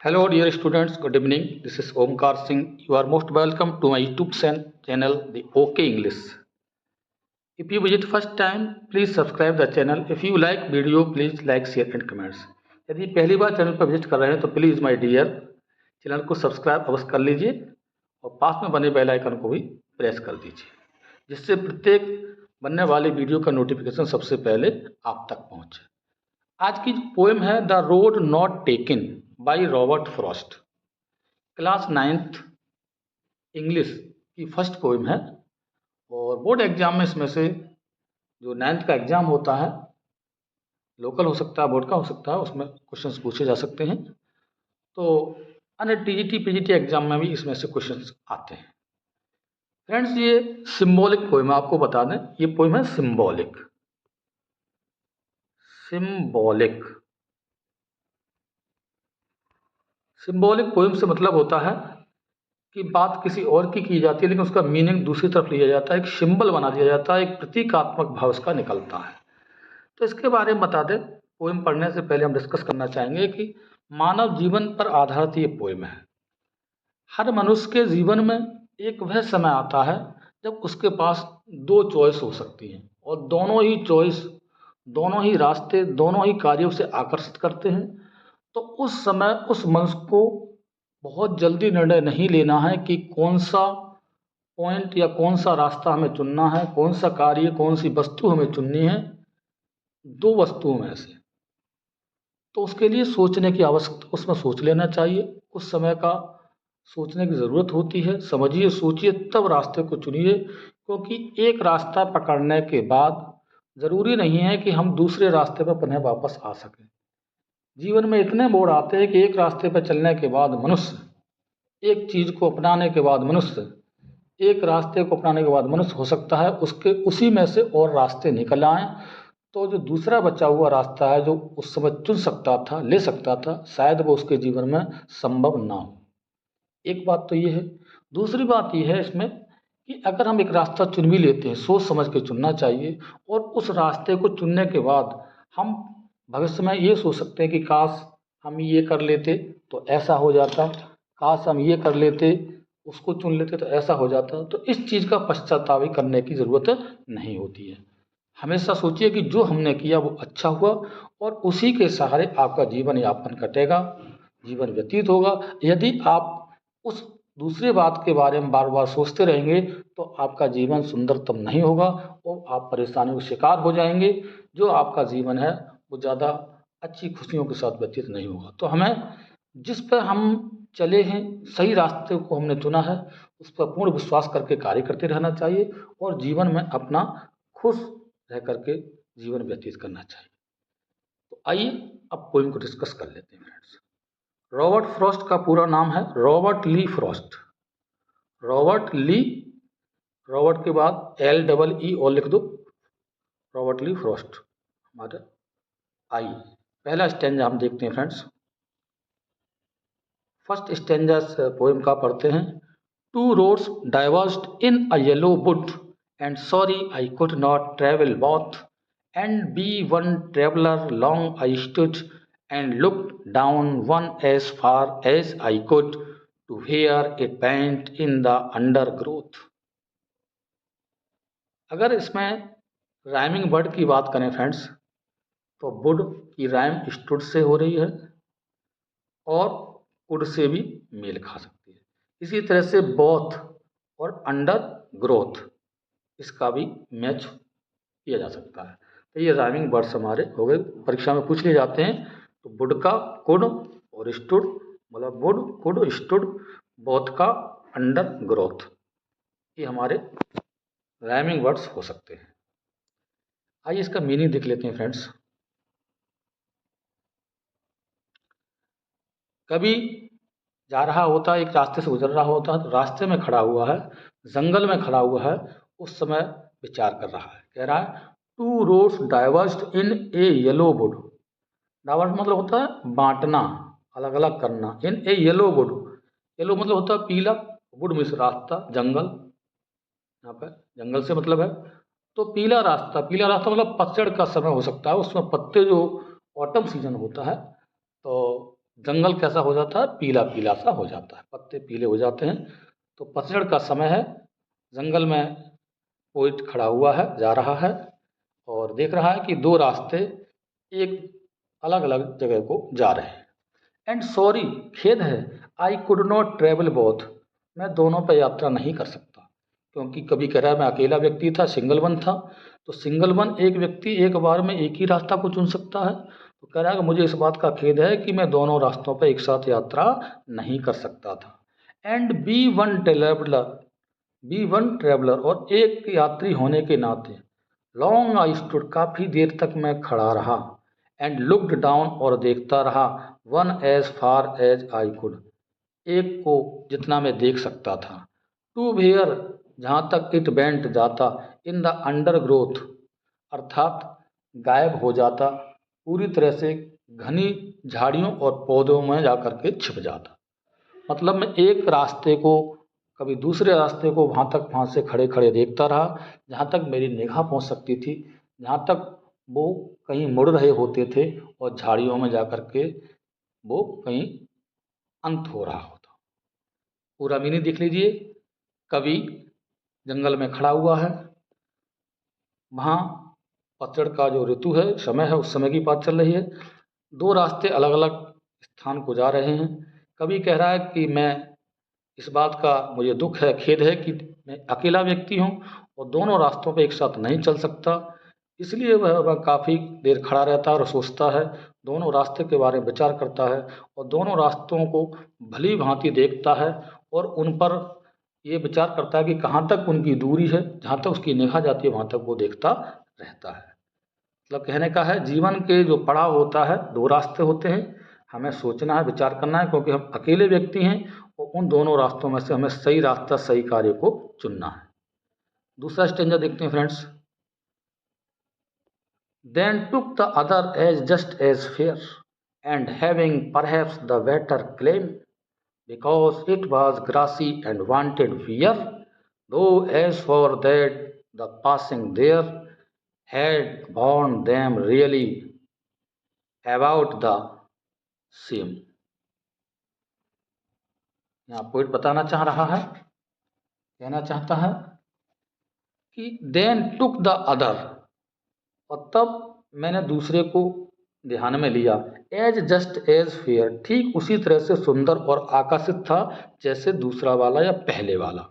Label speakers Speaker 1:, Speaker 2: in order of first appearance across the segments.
Speaker 1: Hello, dear students. Good evening. This is Omkar Singh. You are most welcome to my YouTube channel, The OK English. If you visit first time, please subscribe the channel. If you like video, please like, share and comments. यदि पहली बार channel पर visit कर रहे हैं तो please my dear channel को subscribe अवश्य कर लीजिए और पास में बने बेल आइकन को भी प्रेस कर दीजिए, जिससे प्रत्येक बनने वाली वीडियो का नोटिफिकेशन सबसे पहले आप तक पहुंचे। आज की पोएम है the road not taken by Robert Frost. Class 9th English की फर्स्ट पोएम है और बोर्ड एग्जाम में इसमें से जो 9th का एग्जाम होता है, लोकल हो सकता है, बोर्ड का हो सकता है, उसमें क्वेश्चंस पूछे जा सकते हैं। तो अन्य टीजीटी पीजीटी एग्जाम में भी इसमें से क्वेश्चंस आते हैं। फ्रेंड्स, ये सिंबॉलिक पोएम है, आपको बता दें ये पोएम है सिंबॉलिक। सिंबॉलिक पोएम से मतलब होता है कि बात किसी और की जाती है लेकिन उसका मीनिंग दूसरी तरफ लिया जाता है, एक सिंबल बना दिया जाता है, एक प्रतीकात्मक भाव उसका निकलता है। तो इसके बारे में बता दें, पोएम पढ़ने से पहले हम डिस्कस करना चाहेंगे कि मानव जीवन पर आधारित ये पोएम है। हर मनुष्य के जीवन में एक वह समय आता है जब उसके पास दो चॉइस हो सकती हैं और दोनों ही चॉइस, दोनों ही रास्ते, दोनों ही कार्यों से आकर्षित करते हैं। तो उस समय उस मनुष्य को बहुत जल्दी निर्णय नहीं लेना है कि कौन सा पॉइंट या कौन सा रास्ता हमें चुनना है, कौन सा कार्य, कौन सी वस्तु हमें चुननी है दो वस्तुओं में से। तो उसके लिए सोचने की आवश्यकता, उसमें सोच लेना चाहिए, उस समय का सोचने की ज़रूरत होती है। समझिए, सोचिए, तब रास्ते को चुनिए, क्योंकि एक रास्ता पकड़ने के बाद ज़रूरी नहीं है कि हम दूसरे रास्ते पर पुनः वापस आ सकें। जीवन में इतने मोड़ आते हैं कि एक रास्ते पर चलने के बाद मनुष्य, एक चीज़ को अपनाने के बाद मनुष्य, एक रास्ते को अपनाने के बाद मनुष्य हो सकता है उसके उसी में से और रास्ते निकल आएँ। तो जो दूसरा बचा हुआ रास्ता है जो उस समय चुन सकता था, ले सकता था, शायद वो उसके जीवन में संभव ना हो। एक बात तो ये है। दूसरी बात ये है इसमें कि अगर हम एक रास्ता चुन भी लेते हैं, सोच समझ के चुनना चाहिए और उस रास्ते को चुनने के बाद हम भविष्य में ये सोच सकते हैं कि काश हम ये कर लेते तो ऐसा हो जाता, काश हम ये कर लेते, उसको चुन लेते तो ऐसा हो जाता। तो इस चीज़ का पश्चाताप भी करने की ज़रूरत नहीं होती है। हमेशा सोचिए कि जो हमने किया वो अच्छा हुआ और उसी के सहारे आपका जीवन यापन कटेगा, जीवन व्यतीत होगा। यदि आप उस दूसरे बात के बारे में बार बार सोचते रहेंगे तो आपका जीवन सुंदरतम नहीं होगा और आप परेशानियों के शिकार हो जाएंगे। जो आपका जीवन है वो ज़्यादा अच्छी खुशियों के साथ व्यतीत नहीं होगा। तो हमें जिस पर हम चले हैं, सही रास्ते को हमने चुना है, उस पर पूर्ण विश्वास करके कार्य करते रहना चाहिए और जीवन में अपना खुश रह करके जीवन व्यतीत करना चाहिए। तो आइए अब पोएम को डिस्कस कर लेते हैं फ्रेंड्स। रॉबर्ट फ्रॉस्ट का पूरा नाम है रॉबर्ट ली फ्रॉस्ट। रॉबर्ट ली, रॉबर्ट के बाद LEE और लिख दो, रॉबर्ट ली फ्रॉस्ट। हमारा आई पहला स्टैंजा हम देखते हैं फ्रेंड्स। फर्स्ट स्टैंजा पोएम का पढ़ते हैं। Two roads diverged in a yellow wood and sorry I could not travel both and be one traveler long I stood and looked down one as far as I could to hear it pant in the undergrowth। अगर इसमें rhyming word की बात करें friends तो would की rhyme stood से हो रही है और कुड से भी मेल खा सकती है। इसी तरह से बोथ और अंडर ग्रोथ इसका भी मैच किया जा सकता है। तो ये राइमिंग वर्ड्स हमारे हो गए, परीक्षा में पूछ लिए जाते हैं। तो वुड का कुड और स्टूड, मतलब वुड कुड स्टूड, बोथ का अंडर ग्रोथ, ये हमारे राइमिंग वर्ड्स हो सकते हैं। आइए इसका मीनिंग देख लेते हैं फ्रेंड्स। कभी जा रहा होता है, एक रास्ते से गुजर रहा होता है, तो रास्ते में खड़ा हुआ है, जंगल में खड़ा हुआ है, उस समय विचार कर रहा है। कह रहा है to roads diverged in A yellow would. Diverse मतलब होता है बांटना, अलग अलग करना। इन ए येलो वुड, येलो मतलब होता है पीला, वुड मीन्स रास्ता, जंगल, यहाँ पर जंगल से मतलब है। तो पीला रास्ता, पीला रास्ता मतलब पतझड़ का समय हो सकता है, उसमें पत्ते जो ऑटम सीजन होता है तो जंगल कैसा हो जाता है, पीला पीला सा हो जाता है, पत्ते पीले हो जाते हैं। तो पतझड़ का समय है, जंगल में कोई खड़ा हुआ है, जा रहा है और देख रहा है कि दो रास्ते एक अलग अलग जगह को जा रहे हैं। एंड सॉरी, खेद है, आई कुड नॉट ट्रेवल बोथ, मैं दोनों पर यात्रा नहीं कर सकता। क्योंकि कभी कह रहा है मैं अकेला व्यक्ति था, सिंगल वन था, तो सिंगल वन एक व्यक्ति एक बार में एक ही रास्ता को चुन सकता है। तो कह रहा है कि मुझे इस बात का खेद है कि मैं दोनों रास्तों पर एक साथ यात्रा नहीं कर सकता था। एंड बी वन ट्रेवलर, और एक यात्री होने के नाते, लॉन्ग आई स्टूड, काफ़ी देर तक मैं खड़ा रहा, एंड लुक्ड डाउन, और देखता रहा, one as far as I could, एक को जितना मैं देख सकता था, टू वेयर, जहाँ तक इट बेंट जाता, इन द अंडर ग्रोथ, अर्थात गायब हो जाता, पूरी तरह से घनी झाड़ियों और पौधों में जाकर के छिप जाता। मतलब मैं एक रास्ते को, कभी दूसरे रास्ते को वहाँ से खड़े खड़े देखता रहा, जहाँ तक मेरी निगाह पहुँच सकती थी, जहाँ तक वो कहीं मुड़ रहे होते थे और झाड़ियों में जाकर के वो कहीं अंत हो रहा होता। पूरा मीनिंग देख लीजिए। कवि जंगल में खड़ा हुआ है, वहाँ पतझड़ का जो ऋतु है, समय है, उस समय की बात चल रही है। दो रास्ते अलग अलग स्थान को जा रहे हैं। कवि कह रहा है कि मैं, इस बात का मुझे दुख है, खेद है कि मैं अकेला व्यक्ति हूँ और दोनों रास्तों पे एक साथ नहीं चल सकता। इसलिए वह काफ़ी देर खड़ा रहता है और सोचता है, दोनों रास्ते के बारे में विचार करता है और दोनों रास्तों को भली भांति देखता है और उन पर ये विचार करता है कि कहाँ तक उनकी दूरी है, जहाँ तक उसकी निगाह जाती है वहाँ तक वो देखता रहता है। मतलब कहने का है, जीवन के जो पड़ाव होता है, दो रास्ते होते हैं, हमें सोचना है, विचार करना है, क्योंकि हम अकेले व्यक्ति हैं और उन दोनों रास्तों में से हमें सही रास्ता, सही कार्य को चुनना है। दूसरा स्टेंजा देखते हैं friends. Then took the other as just as fair, and having perhaps the better claim, because it was grassy and wanted wear, though as for that the passing there had borne them really about the same। यहाँ point बताना चाह रहा है, कहना चाहता है कि then took the other, और तब मैंने दूसरे को ध्यान में लिया, एज जस्ट एज फेयर, ठीक उसी तरह से सुंदर और आकर्षित था जैसे दूसरा वाला या पहले वाला।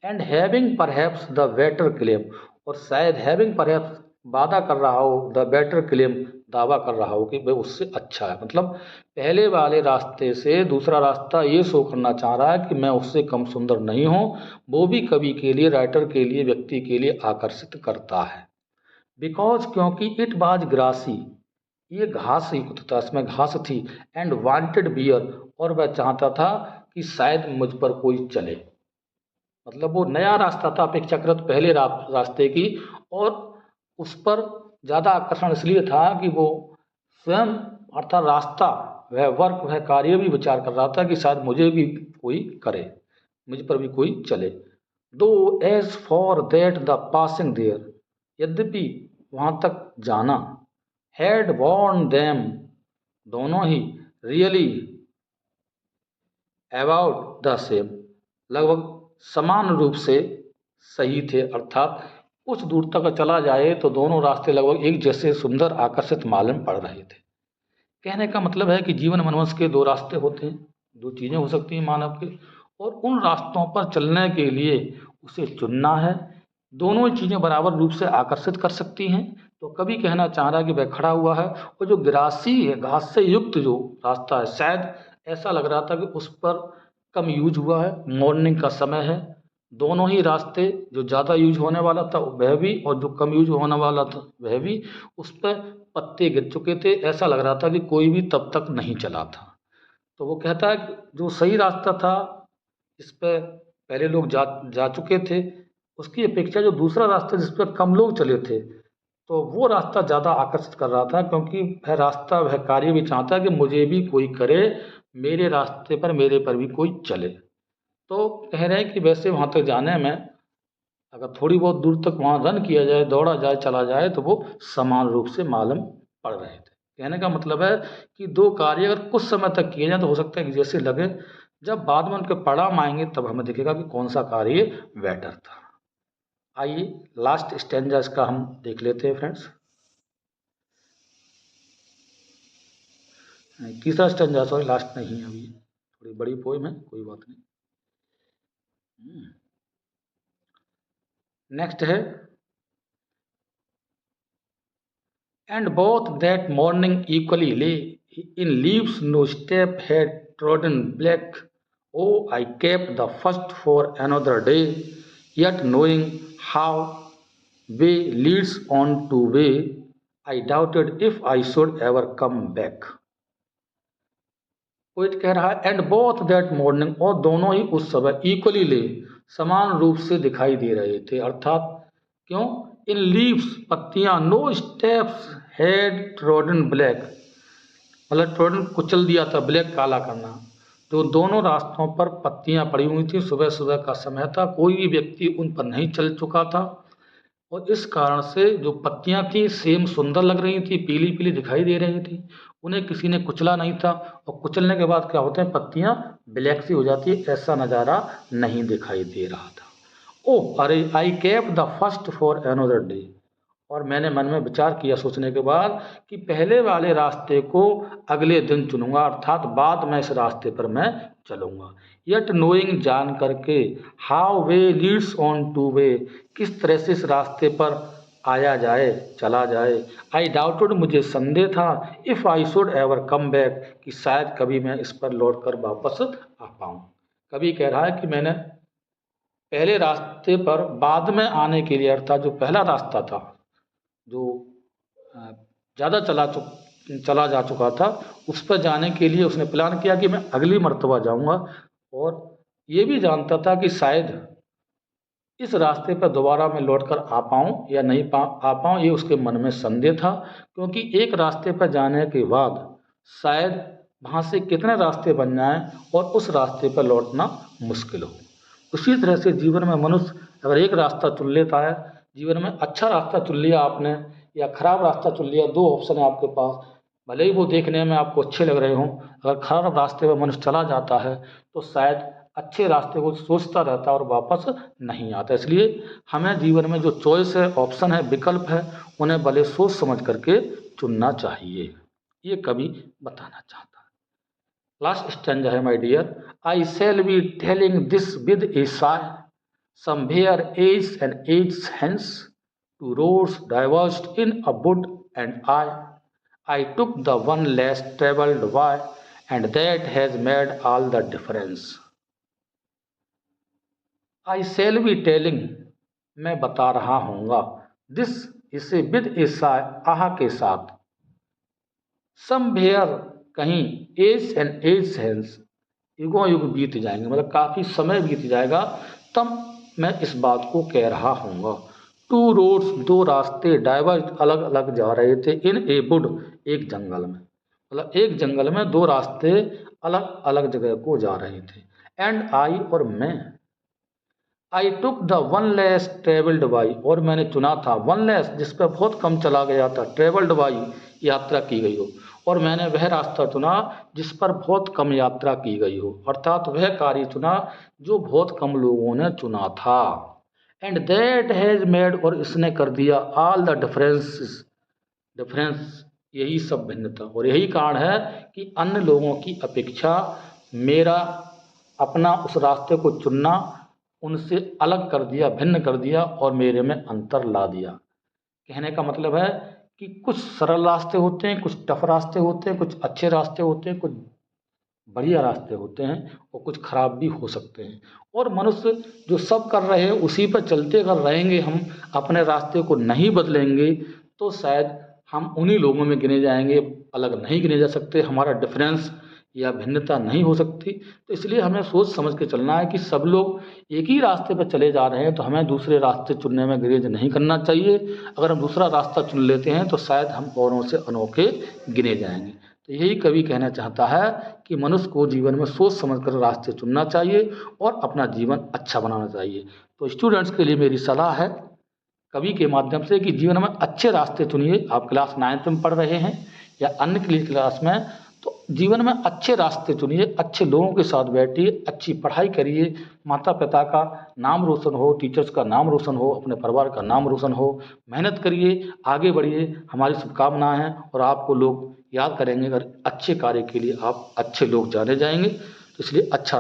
Speaker 1: And having perhaps the better claim, और शायद हैविंग परहैप्स वादा कर रहा हो, द बेटर क्लेम दावा कर रहा हो कि वह उससे अच्छा है। मतलब पहले वाले रास्ते से दूसरा रास्ता ये शो करना चाह रहा है कि मैं उससे कम सुंदर नहीं हूँ। वो भी कवि के लिए, राइटर के लिए, व्यक्ति के लिए आकर्षित करता है। बिकॉज, क्योंकि इट वाज ग्रासी, ये घास युक्त था, इसमें घास थी, एंड वांटेड बियर, और वह चाहता था कि शायद मुझ पर कोई चले। मतलब वो नया रास्ता था अपेक्षाकृत पहले रास्ते की, और उस पर ज़्यादा आकर्षण इसलिए था कि वो स्वयं, अर्थात रास्ता, वह वर्क, वह कार्य भी विचार कर रहा था कि शायद मुझे भी कोई करे, मुझ पर भी कोई चले। Though as for that the passing there, यद्यपि वहाँ तक जाना, हैड वॉर्न देम, दोनों ही, रियली अबाउट द सेम, लगभग समान रूप से सही थे। अर्थात कुछ दूर तक चला जाए तो दोनों रास्ते लगभग एक जैसे सुंदर, आकर्षित मालूम पड़ रहे थे। कहने का मतलब है कि जीवन मनुष्य के दो रास्ते होते हैं, दो चीज़ें हो सकती हैं मानव के, और उन रास्तों पर चलने के लिए उसे चुनना है। दोनों चीज़ें बराबर रूप से आकर्षित कर सकती हैं। तो कभी कहना चाह रहा है कि वह खड़ा हुआ है और जो ग्रासी है, घास से युक्त जो रास्ता है, शायद ऐसा लग रहा था कि उस पर कम यूज हुआ है, मॉर्निंग का समय है। दोनों ही रास्ते, जो ज़्यादा यूज होने वाला था वह भी, और जो कम यूज होने वाला था वह भी, उस पर पत्ते गिर चुके थे। ऐसा लग रहा था कि कोई भी तब तक नहीं चला था। तो वो कहता है कि जो सही रास्ता था, इस पर पहले लोग जा जा चुके थे, उसकी अपेक्षा जो दूसरा रास्ता जिस पर कम लोग चले थे, तो वो रास्ता ज़्यादा आकर्षित कर रहा था, क्योंकि वह रास्ता, वह कार्य भी चाहता है कि मुझे भी कोई करे, मेरे रास्ते पर, मेरे पर भी कोई चले। तो कह रहे हैं कि वैसे वहाँ तक जाने में अगर थोड़ी बहुत दूर तक वहाँ रन किया जाए, दौड़ा जाए, चला जाए, तो वो समान रूप से मालूम पड़ रहे थे। कहने का मतलब है कि दो कार्य अगर कुछ समय तक किए जाए तो हो सकता है कि जैसे लगे, जब बाद में उनके परिणाम आएंगे तब हमें दिखेगा कि कौन सा कार्य बेटर था। आइए लास्ट स्टैंजा इसका हम देख लेते हैं फ्रेंड्स। तीसरा स्टैंजा, सॉरी लास्ट नहीं है, अभी थोड़ी बड़ी पोएम है, कोई बात नहीं। नेक्स्ट है, and both that morning equally lay in leaves no step had trodden black, oh I kept the first for another day, yet knowing how way leads on to way, I doubted if I should ever come back। Poet कह रहा है, and both that morning, और दोनों ही उस समय equally ले, समान रूप से दिखाई दे रहे थे। अर्थात क्यों? इन लीव्स, पत्तियां, no steps had trodden black, मतलब ट्रोडन कुचल दिया था, ब्लैक काला करना। तो दोनों रास्तों पर पत्तियां पड़ी हुई थी, सुबह सुबह का समय था, कोई भी व्यक्ति उन पर नहीं चल चुका था, और इस कारण से जो पत्तियां थी सेम सुंदर लग रही थी, पीली पीली दिखाई दे रही थी, उन्हें किसी ने कुचला नहीं था। और कुचलने के बाद क्या होते हैं, पत्तियां ब्लैक सी हो जाती है, ऐसा नज़ारा नहीं दिखाई दे रहा था। ओह अरे, I kept the first for another day, और मैंने मन में विचार किया सोचने के बाद कि पहले वाले रास्ते को अगले दिन चुनूंगा, अर्थात बाद में इस रास्ते पर मैं चलूंगा। यट नोइंग, जान करके, how way Leeds on two way, किस तरह से इस रास्ते पर आया जाए, चला जाए। आई डाउटेड, मुझे संदेह था, if I should ever come back, कि शायद कभी मैं इस पर लौट कर वापस आ पाऊँ। कभी कह रहा है कि मैंने पहले रास्ते पर बाद में आने के लिए, अर्थात जो पहला रास्ता था, जो ज़्यादा चला जा चुका था, उस पर जाने के लिए उसने प्लान किया कि मैं अगली मर्तबा जाऊंगा, और ये भी जानता था कि शायद इस रास्ते पर दोबारा मैं लौटकर आ पाऊँ या नहीं आ पाऊँ, ये उसके मन में संदेह था। क्योंकि एक रास्ते पर जाने के बाद शायद वहाँ से कितने रास्ते बन जाएं और उस रास्ते पर लौटना मुश्किल हो। उसी तरह से जीवन में मनुष्य अगर एक रास्ता चुन लेता है, जीवन में अच्छा रास्ता चुन लिया आपने या खराब रास्ता चुन लिया, दो ऑप्शन है आपके पास, भले ही वो देखने में आपको अच्छे लग रहे हों, अगर खराब रास्ते पर मनुष्य चला जाता है तो शायद अच्छे रास्ते को सोचता रहता है और वापस नहीं आता। इसलिए हमें जीवन में जो चॉइस है, ऑप्शन है, विकल्प है, उन्हें भले सोच समझ करके चुनना चाहिए, ये कवि बताना चाहता है। लास्ट स्टैंजा है my dear, I shall be telling this with a sigh, somewhere ages and ages hence, two roads diverged in a wood, and I took the one less travelled by, and that has made all the difference। I shall be telling, मैं बता रहा हूँगा, this, इसे with ऐसा आह के साथ, somewhere कहीं, as and as hence, युगों युग बीत जाएंगे, मतलब काफ़ी समय बीत जाएगा, तब मैं इस बात को कह रहा हूँगा। टू रोड्स, दो रास्ते, डाइवर्ज, अलग अलग जा रहे थे, इन ए वुड, एक जंगल में, मतलब एक जंगल में दो रास्ते अलग अलग जगह को जा रहे थे। एंड आई, और मैं, I took the one less travelled by, और मैंने चुना था वन लेस, जिस पर बहुत कम चला गया था, ट्रेवल्ड बाई, यात्रा की गई हो, और मैंने वह रास्ता चुना जिस पर बहुत कम यात्रा की गई हो, अर्थात वह कार्य चुना जो बहुत कम लोगों ने चुना था। एंड दैट हैज मेड, और इसने कर दिया, ऑल द डिफरेंस, डिफरेंस, यही सब भिन्नता, और यही कारण है कि अन्य लोगों की अपेक्षा मेरा अपना उस रास्ते को चुनना उनसे अलग कर दिया, भिन्न कर दिया, और मेरे में अंतर ला दिया। कहने का मतलब है कि कुछ सरल रास्ते होते हैं, कुछ टफ रास्ते होते हैं, कुछ अच्छे रास्ते होते हैं, कुछ बढ़िया रास्ते होते हैं, और कुछ खराब भी हो सकते हैं। और मनुष्य जो सब कर रहे हैं उसी पर चलते अगर रहेंगे, हम अपने रास्ते को नहीं बदलेंगे, तो शायद हम उन्हीं लोगों में गिने जाएंगे, अलग नहीं गिने जा सकते, हमारा डिफरेंस या भिन्नता नहीं हो सकती। तो इसलिए हमें सोच समझ के चलना है कि सब लोग एक ही रास्ते पर चले जा रहे हैं, तो हमें दूसरे रास्ते चुनने में गुरेज नहीं करना चाहिए। अगर हम दूसरा रास्ता चुन लेते हैं तो शायद हम औरों से अनोखे गिने जाएंगे। तो यही कवि कहना चाहता है कि मनुष्य को जीवन में सोच समझ कर रास्ते चुनना चाहिए और अपना जीवन अच्छा बनाना चाहिए। तो स्टूडेंट्स के लिए मेरी सलाह है कवि के माध्यम से कि जीवन में अच्छे रास्ते चुनिए। आप क्लास 9th में पढ़ रहे हैं, या अन्य की क्लास में, तो जीवन में अच्छे रास्ते चुनिए, अच्छे लोगों के साथ बैठिए, अच्छी पढ़ाई करिए, माता पिता का नाम रोशन हो, टीचर्स का नाम रोशन हो, अपने परिवार का नाम रोशन हो, मेहनत करिए, आगे बढ़िए, हमारी शुभकामनाएं हैं और आपको लोग याद करेंगे अगर अच्छे कार्य के लिए आप अच्छे लोग जाने जाएंगे, तो इसलिए अच्छा